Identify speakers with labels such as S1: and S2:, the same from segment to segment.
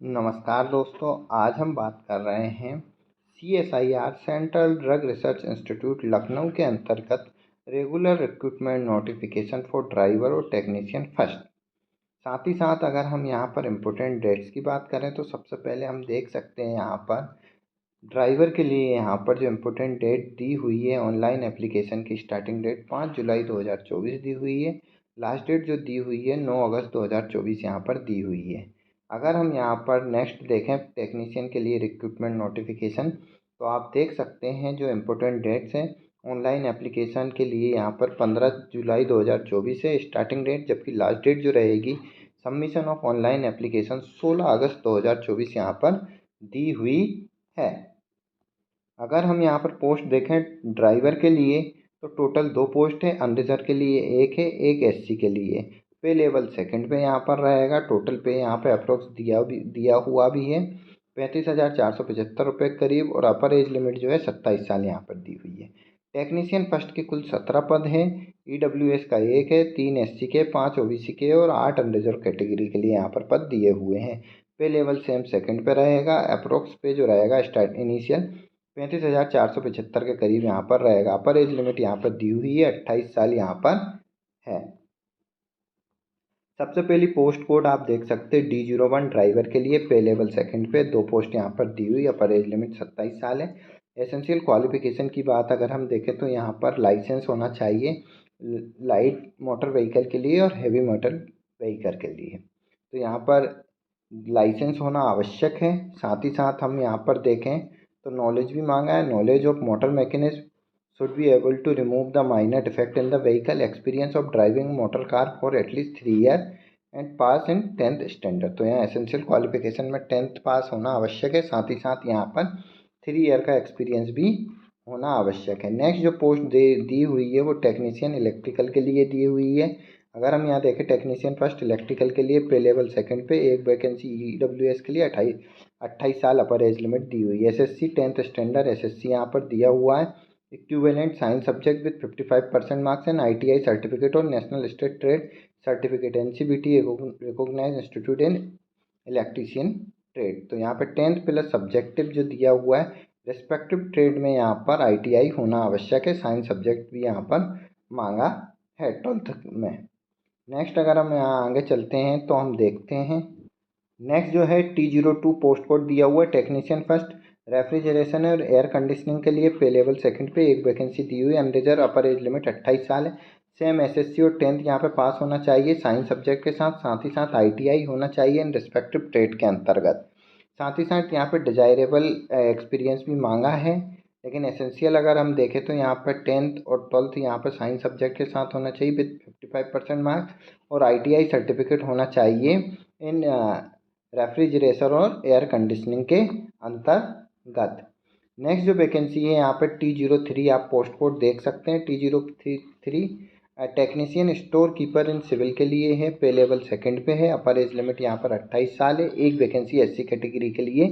S1: नमस्कार दोस्तों, आज हम बात कर रहे हैं CSIR central drug research institute Lucknow के अंतर्गत regular recruitment notification for driver और टेक्नीशियन फर्स्ट। साथ ही साथ अगर हम यहाँ पर इम्पोर्टेंट डेट्स की बात करें तो सबसे पहले हम देख सकते हैं यहाँ पर ड्राइवर के लिए यहाँ पर जो इम्पोर्टेंट डेट दी हुई है, ऑनलाइन एप्लीकेशन की स्टार्टिंग डेट 5 जुलाई 2024 दी हुई है। लास्ट डेट जो दी हुई है 9 अगस्त 2024 यहाँ पर दी हुई है। अगर हम यहाँ पर नेक्स्ट देखें टेक्नीशियन के लिए रिक्रूटमेंट नोटिफिकेशन, तो आप देख सकते हैं जो इम्पोर्टेंट डेट्स हैं ऑनलाइन एप्लीकेशन के लिए यहाँ पर 15 जुलाई 2024 है स्टार्टिंग डेट, जबकि लास्ट डेट जो रहेगी सबमिशन ऑफ ऑनलाइन एप्लीकेशन 16 अगस्त 2024 यहाँ पर दी हुई है। अगर हम यहाँ पर पोस्ट देखें ड्राइवर के लिए तो टोटल 2 पोस्ट है, अनरिजर्व के लिए 1 है, एक SC के लिए। पे लेवल सेकंड पे यहाँ पर रहेगा। टोटल पे यहाँ पे अप्रोक्स दिया हुआ भी है 35,475 रुपये करीब, और अपर एज लिमिट जो है 27 साल यहाँ पर दी हुई है। टेक्नीशियन फर्स्ट के कुल 17 पद हैं। EWS का 1 है, 3 SC के, 5 OBC के और 8 अनरिजर्व कैटेगरी के लिए यहाँ पर पद दिए हुए हैं। पे लेवल सेम सेकंड पे रहेगा। अप्रोक्स पे जो रहेगा स्टार्ट इनिशियल 35,475 के करीब यहाँ पर रहेगा। अपर एज लिमिट यहाँ पर दी हुई है 28 साल यहाँ पर है। सबसे पहली पोस्ट कोड आप देख सकते हैं D01 ड्राइवर के लिए। पे लेवल सेकंड पे 2 पोस्ट यहाँ पर दी हुई। अपर एज लिमिट 27 साल है। एसेंशियल क्वालिफिकेशन की बात अगर हम देखें तो यहाँ पर लाइसेंस होना चाहिए लाइट मोटर व्हीकल के लिए और हैवी मोटर व्हीकल के लिए। तो यहाँ पर लाइसेंस होना आवश्यक है। साथ ही साथ हम यहाँ पर देखें तो नॉलेज भी मांगा है। Knowledge of motor mechanism should be able to remove the minor defect in the vehicle, experience of driving motor car for at least 3 years and pass in 10th standard। तो यहाँ एसेंशियल क्वालिफिकेशन में 10th पास होना आवश्यक है। साथ ही साथ यहाँ पर 3 ईयर का एक्सपीरियंस भी होना आवश्यक है। नेक्स्ट जो पोस्ट दी हुई है वो टेक्नीशियन इलेक्ट्रिकल के लिए दी हुई है। अगर हम यहाँ देखें टेक्नीशियन फर्स्ट इलेक्ट्रिकल के लिए पे लेवल सेकंड पे एक वैकेंसी EWS के लिए 28 साल अपर एज लिमिट दी हुई है। SSC 10th स्टैंडर्ड SSC यहाँ पर दिया हुआ है। Equivalent science subject with 55% marks and ITI certificate और national state trade certificate NCBT recognise institute in electrician trade. तो यहाँ पर 10th प्लस सब्जेक्टिव जो दिया हुआ है रेस्पेक्टिव ट्रेड में यहाँ पर ITI होना आवश्यक है। साइंस सब्जेक्ट भी यहाँ पर मांगा है 12th में। नेक्स्ट अगर हम यहाँ आगे चलते हैं तो हम देखते हैं नेक्स्ट जो है T02 पोस्ट कोड दिया हुआ है टेक्नीशियन फर्स्ट रेफ्रिजरेशन और एयर कंडीशनिंग के लिए। पे लेवल सेकंड पे एक वैकेंसी दी हुई है। अनरिजर्व अपर एज लिमिट 28 साल है। सेम SSC और 10th यहाँ पे पास होना चाहिए साइंस सब्जेक्ट के साथ ही साथ ITI होना चाहिए इन रिस्पेक्टिव ट्रेड के अंतर्गत। साथ ही साथ यहाँ पे डिजायरेबल एक्सपीरियंस भी मांगा है, लेकिन एसेंशियल अगर हम देखें तो यहाँ पर 10th और 12th यहाँ पर साइंस सब्जेक्ट के साथ होना चाहिए विद 55% मार्क्स, और ITI सर्टिफिकेट होना चाहिए इन रेफ्रिजरेशन और एयर कंडीशनिंग के अंतर्गत। नेक्स्ट जो वैकेंसी है यहाँ पर T03 आप पोस्ट कोड देख सकते हैं। T03 technician store keeper in civil के लिए है। पे लेवल सेकंड पे है। अपर एज लिमिट यहाँ पर 28 साल है। एक वैकेंसी SC कैटेगरी के लिए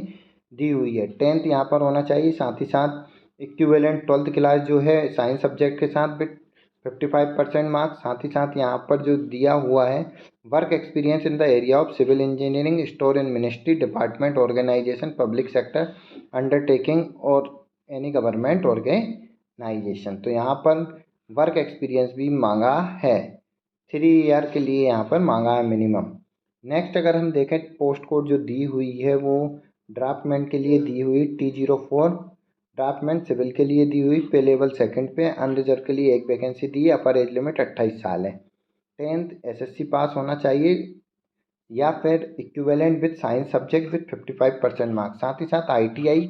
S1: दी हुई है। 10th यहाँ पर होना चाहिए। साथ ही साथ इक्विवेलेंट 12th क्लास जो है साइंस सब्जेक्ट के साथ विद 55% मार्क्स। साथ ही साथ यहाँ पर जो दिया हुआ है work experience in the area of civil engineering store in ministry department organisation public sector undertaking और एनी गवर्नमेंट ऑर्गेनाइजेशन। तो यहाँ पर वर्क एक्सपीरियंस भी मांगा है। 3 ईयर के लिए यहाँ पर मांगा है मिनिमम। नेक्स्ट अगर हम देखें पोस्ट कोड जो दी हुई है वो ड्राफ्टमैन के लिए दी हुई T04 ड्राफ्टमैन सिविल के लिए दी हुई। पे लेवल सेकंड पे अनरिजर्व के लिए एक वैकेंसी दी है। अपर एज लिमिट 28 साल है। 10th SSC पास होना चाहिए या फिर equivalent with science subject with 55% marks. साथ ही साथ ITI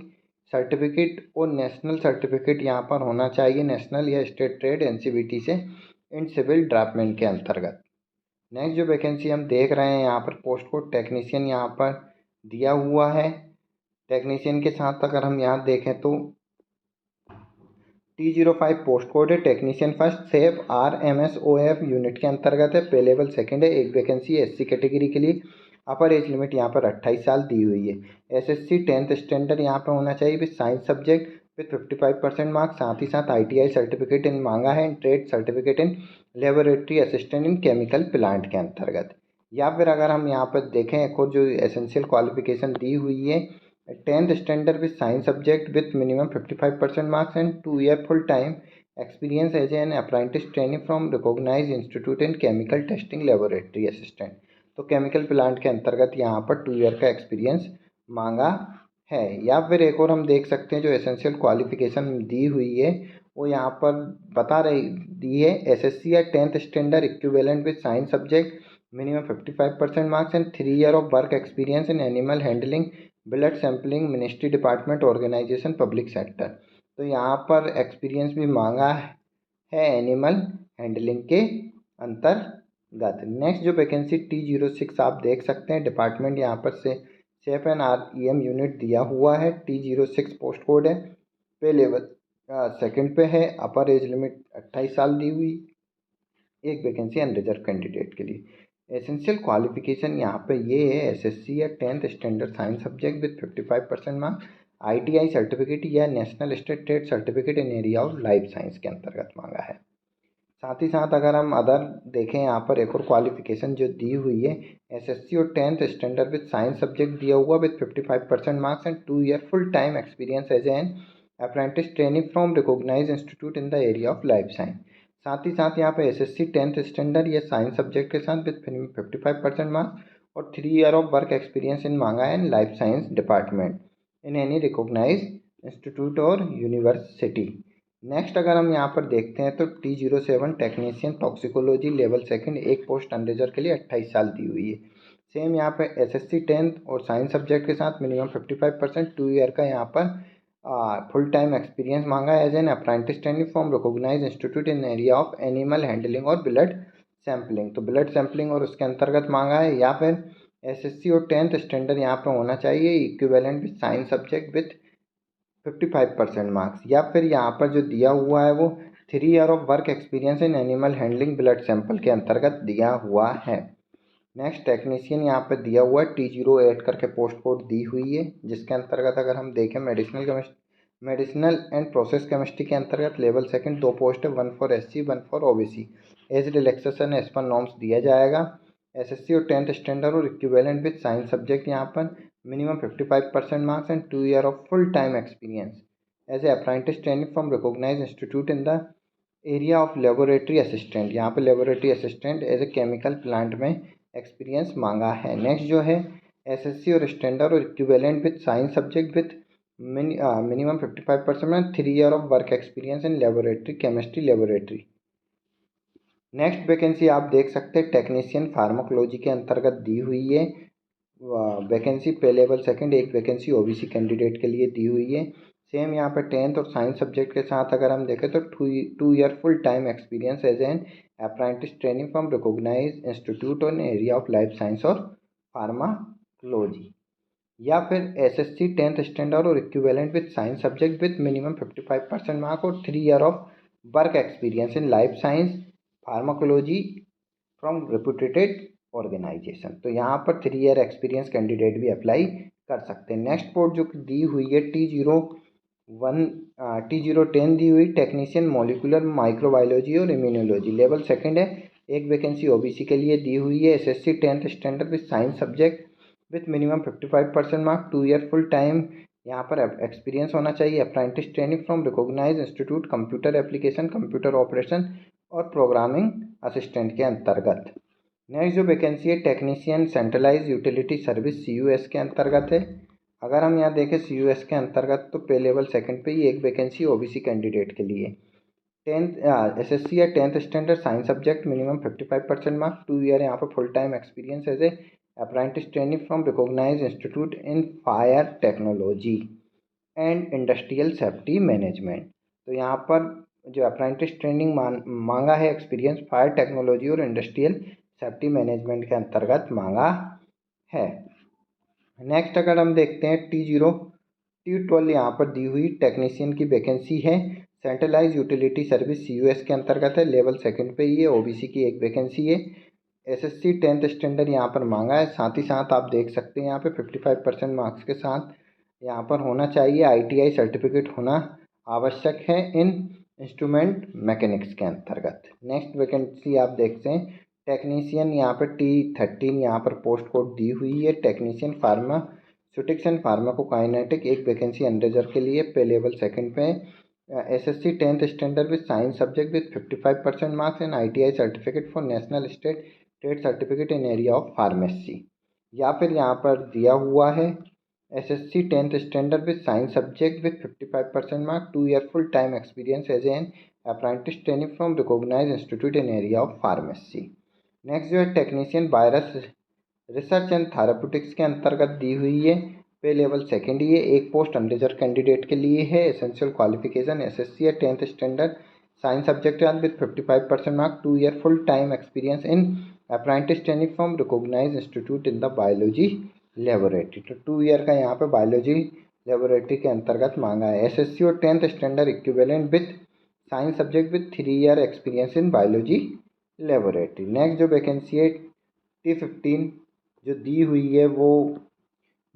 S1: सर्टिफिकेट और नेशनल सर्टिफिकेट यहाँ पर होना चाहिए नेशनल या स्टेट ट्रेड NCBT से इन सिविल ड्राफ्टमैन के अंतर्गत। नेक्स्ट जो वैकेंसी हम देख रहे हैं यहाँ पर पोस्ट कोड टेक्नीशियन यहाँ पर दिया हुआ है। टेक्नीशियन के साथ अगर हम यहाँ देखें तो T05 पोस्ट कोड है technician first safe RMSOF unit के अंतर्गत है। पे लेवल सेकंड है। एक वैकेंसी SC कैटेगरी के लिए। अपर एज लिमिट यहाँ पर 28 साल दी हुई है। SSC 10th स्टैंडर्ड यहाँ पर होना चाहिए with science subject with 55% marks. साथ ही साथ ITI सर्टिफिकेट इन मांगा है in trade certificate in laboratory assistant in chemical plant के अंतर्गत। या फिर अगर हम यहाँ पर देखें एक और जो एसेंशियल क्वालिफिकेशन दी हुई है, 10th standard with science subject with minimum 55% marks and 2 year full time experience as an apprentice training from recognise institute in chemical testing laboratory assistant. तो केमिकल प्लांट के अंतर्गत यहाँ पर 2 ईयर का एक्सपीरियंस मांगा है। या फिर एक और हम देख सकते हैं जो एसेंशियल क्वालिफिकेशन दी हुई है वो यहाँ पर बता रही दी है, एसएससी या 10th standard equivalent with science subject minimum 55% marks and 3 year of work experience in animal handling, blood sampling, ministry department, organisation, public sector. तो यहाँ पर एक्सपीरियंस भी मांगा है एनिमल हैंडलिंग के अंतर्गत। नेक्स्ट जो वैकेंसी T06 आप देख सकते हैं, डिपार्टमेंट यहाँ पर से सेफ एंड REM यूनिट दिया हुआ है। T06 पोस्ट कोड है। पे लेवल सेकंड पे है। अपर एज लिमिट 28 साल दी हुई। एक वैकेंसी अनरिजर्व कैंडिडेट के लिए। एसेंशियल क्वालिफिकेशन यहाँ पे ये है, एसएससी या 10th standard science subject with 55% marks, ITI certificate या national state certificate in area of life science के अंतर्गत मांगा है। साथ ही साथ अगर हम अदर देखें यहाँ पर एक और क्वालिफिकेशन जो दी हुई है, एसएससी और 10th standard with science subject दिया हुआ with 55% marks and 2 year full time experience as an apprentice training from recognise institute in the area of life science. साथ ही साथ यहाँ पे एसएससी 10th स्टैंडर्ड या साइंस सब्जेक्ट के साथ विद 55% मार्क्स और 3 year of work experience in मांगा है in life science department in any recognise institute और यूनिवर्सिटी। नेक्स्ट अगर हम यहाँ पर देखते हैं तो T07 technician toxicology level second, एक पोस्ट अनरिजर्व के लिए 28 साल दी हुई है। सेम यहाँ पे एसएससी 10th और साइंस सब्जेक्ट के साथ मिनिमम 55%, 2 ईयर का यहाँ पर फुल टाइम एक्सपीरियंस मांगा है as an apprentice training from recognise institute in area of animal handling और ब्लड सैंपलिंग। तो ब्लड सैंपलिंग और उसके अंतर्गत मांगा है। या फिर एसएससी और 10th स्टैंडर्ड यहाँ पर होना चाहिए equivalent with science subject with 55% marks. या फिर यहाँ पर जो दिया हुआ है वो 3 year of work experience in animal handling blood sample के अंतर्गत दिया हुआ है। नेक्स्ट टेक्नीशियन यहाँ पे दिया हुआ है, T08 करके पोस्ट कोड दी हुई है, जिसके अंतर्गत अगर हम देखें मेडिसिनल एंड प्रोसेस केमिस्ट्री के अंतर्गत लेवल सेकंड, 2 पोस्ट है, 1 for SC 1 for OBC। Age relaxation as per norms दिया जाएगा। एसएससी और 10th स्टैंडर्ड और इक्विवेलेंट विद साइंस सब्जेक्ट यहाँ पर minimum 55% marks and 2 year of full time experience as a apprentice training from recognise institute in the area of laboratory assistant. यहाँ पे laboratory assistant as a chemical plant में experience मांगा है। Next जो है SSC और स्टैंडर्ड और equivalent with science subject with minimum 55% में 3 year of work experience in laboratory chemistry laboratory. Next vacancy आप देख सकते हैं टेक्नीशियन फार्माकोलॉजी के अंतर्गत दी हुई है। वैकेंसी पे लेवल सेकंड, एक वैकेंसी OBC कैंडिडेट के लिए दी हुई है। सेम यहाँ पे 10th और साइंस सब्जेक्ट के साथ अगर हम देखें तो 2 year full time experience as an apprentice training from recognise institute on area of life science और फार्माकोलॉजी। या फिर एसएससी 10th स्टैंडर्ड और equivalent with science subject with minimum 55% mark और 3 year of work experience in life science pharmacology from reputed organisation. तो यहाँ पर 3 year experience candidate भी apply कर सकते हैं। नेक्स्ट पोस्ट जो दी हुई है T010 दी हुई टेक्नीशियन मॉलिक्यूलर माइक्रोबायोलॉजी और इम्यूनोलॉजी लेवल सेकंड है। एक वैकेंसी OBC के लिए दी हुई है। SSC 10th standard with science subject with minimum 55% mark, 2 year full time यहाँ पर एक्सपीरियंस होना चाहिए। Apprentice training from recognise institute computer application, computer operation और प्रोग्रामिंग असिस्टेंट के अंतर्गत। नेक्स्ट जो वैकेंसी है technician centralise utility service CUS के अंतर्गत है। अगर हम यहाँ देखें CUS के अंतर्गत तो पे लेवल सेकंड पे ही एक वैकेंसी OBC कैंडिडेट के लिए। 10th एसएससी या 10th standard science subject minimum 55% mark, 2 year यहाँ पर full time experience as a apprentice training from recognise institute in fire technology and industrial safety management. तो यहाँ पर जो अप्रेंटिस ट्रेनिंग मांगा है एक्सपीरियंस फायर टेक्नोलॉजी और इंडस्ट्रियल सेफ्टी मैनेजमेंट के अंतर्गत मांगा है। नेक्स्ट अगर हम देखते हैं T12 यहाँ पर दी हुई टेक्नीशियन की वैकेंसी है। सेंट्रलाइज यूटिलिटी सर्विस CUS के अंतर्गत है। लेवल सेकंड पे ही है। OBC की एक वैकेंसी है। एसएससी 10th स्टैंडर्ड यहाँ पर मांगा है। साथ ही साथ आप देख सकते हैं यहाँ पे 55% मार्क्स के साथ यहाँ पर होना चाहिए। ITI सर्टिफिकेट होना आवश्यक है इन इंस्ट्रूमेंट मैकेनिक्स के अंतर्गत। नेक्स्ट वैकेंसी आप देखते हैं टेक्नीशियन यहाँ पर T13 यहाँ पर पोस्ट कोड दी हुई है। टेक्नीशियन फार्मास्यूटिक्स एंड फार्माकोकाइनेटिक एक वैकेंसी अनरिजर्व के लिए पे लेवल सेकंड पे। SSC 10th standard with science subject with 55% marks and ITI certificate for national state trade certificate in area of pharmacy. या फिर यहाँ पर दिया हुआ है SSC 10th standard with science subject with 55% mark 2 year full time experience as an apprentice training from recognised institute in area of pharmacy. Next जो है technician virus research and therapeutics के अंतर्गत दी हुई है। पे लेवल सेकेंड ये एक post unreserved candidate के लिए है। एसेंशियल क्वालिफिकेशन SSC या 10th standard science subject with 55% mark 2 year full time experience in apprentice training from recognised institute in the biology laboratory. तो 2 ईयर का यहाँ पे बायोलॉजी लेबोरेटरी के अंतर्गत मांगा है। SSC और 10th standard equivalent with science subject with 3 year experience in biology laboratory. Next जो वैकेंसी है T15 जो दी हुई है वो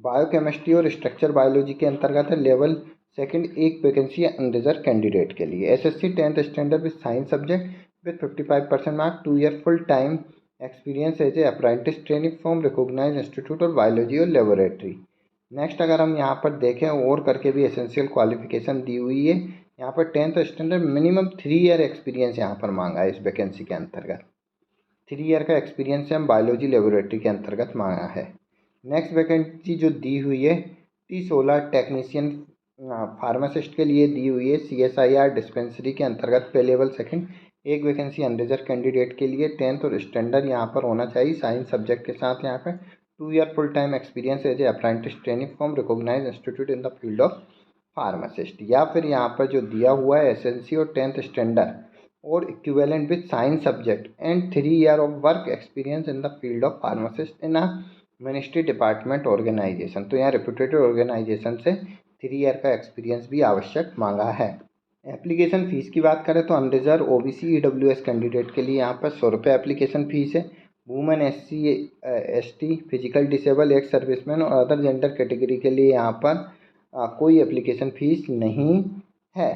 S1: बायोकेमिस्ट्री और स्ट्रक्चर बायोलॉजी के अंतर्गत है। लेवल सेकंड एक वैकेंसी है अनरिजर्व कैंडिडेट के लिए। SSC 10th standard with science subject with 55% mark 2 year full time experience as a apprentice training from recognised institute of biology और लेबोरेटरी। नेक्स्ट अगर हम यहाँ पर देखें और करके भी एसेंशियल क्वालिफिकेशन दी हुई है। यहाँ पर 10th standard minimum 3 year experience यहाँ पर मांगा है। इस वैकेंसी के अंतर्गत 3 ईयर का एक्सपीरियंस हम बायोलॉजी लेबोरेटरी के अंतर्गत मांगा है। नेक्स्ट वैकेंसी जो दी हुई है T16 टेक्नीशियन फार्मासिस्ट के लिए दी हुई है। CSIR डिस्पेंसरी के अंतर्गत पे लेवल सेकंड एक वैकेंसी अनरिजर्व कैंडिडेट के लिए 10th और स्टैंडर्ड यहाँ पर होना चाहिए साइंस सब्जेक्ट के साथ। यहाँ पर 2 year full time experience as a apprentice training from recognised institute in the field of pharmacist. या फिर यहाँ पर जो दिया हुआ है SSC और 10th स्टैंडर्ड और equivalent with science subject and 3 year of work experience in the field of pharmacist in a ministry department organisation. तो यहाँ रिप्यूटेड ऑर्गेनाइजेशन से 3 ईयर का एक्सपीरियंस भी आवश्यक मांगा है। एप्लीकेशन फ़ीस की बात करें तो अनरिजर्व OBC EWS कैंडिडेट के लिए यहाँ पर 100 रुपये एप्लीकेशन फ़ीस है। Women SC ST physical disable ex serviceman और अदर जेंडर कैटेगरी के लिए यहाँ पर कोई एप्लीकेशन फ़ीस नहीं है।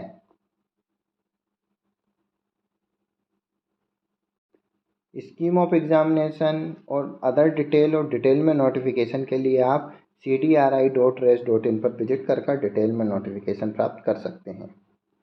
S1: स्कीम ऑफ एग्जामिनेशन और अदर डिटेल और डिटेल में नोटिफिकेशन के लिए आप cdri.res.in पर विजिट कर डिटेल में नोटिफिकेशन प्राप्त कर सकते हैं।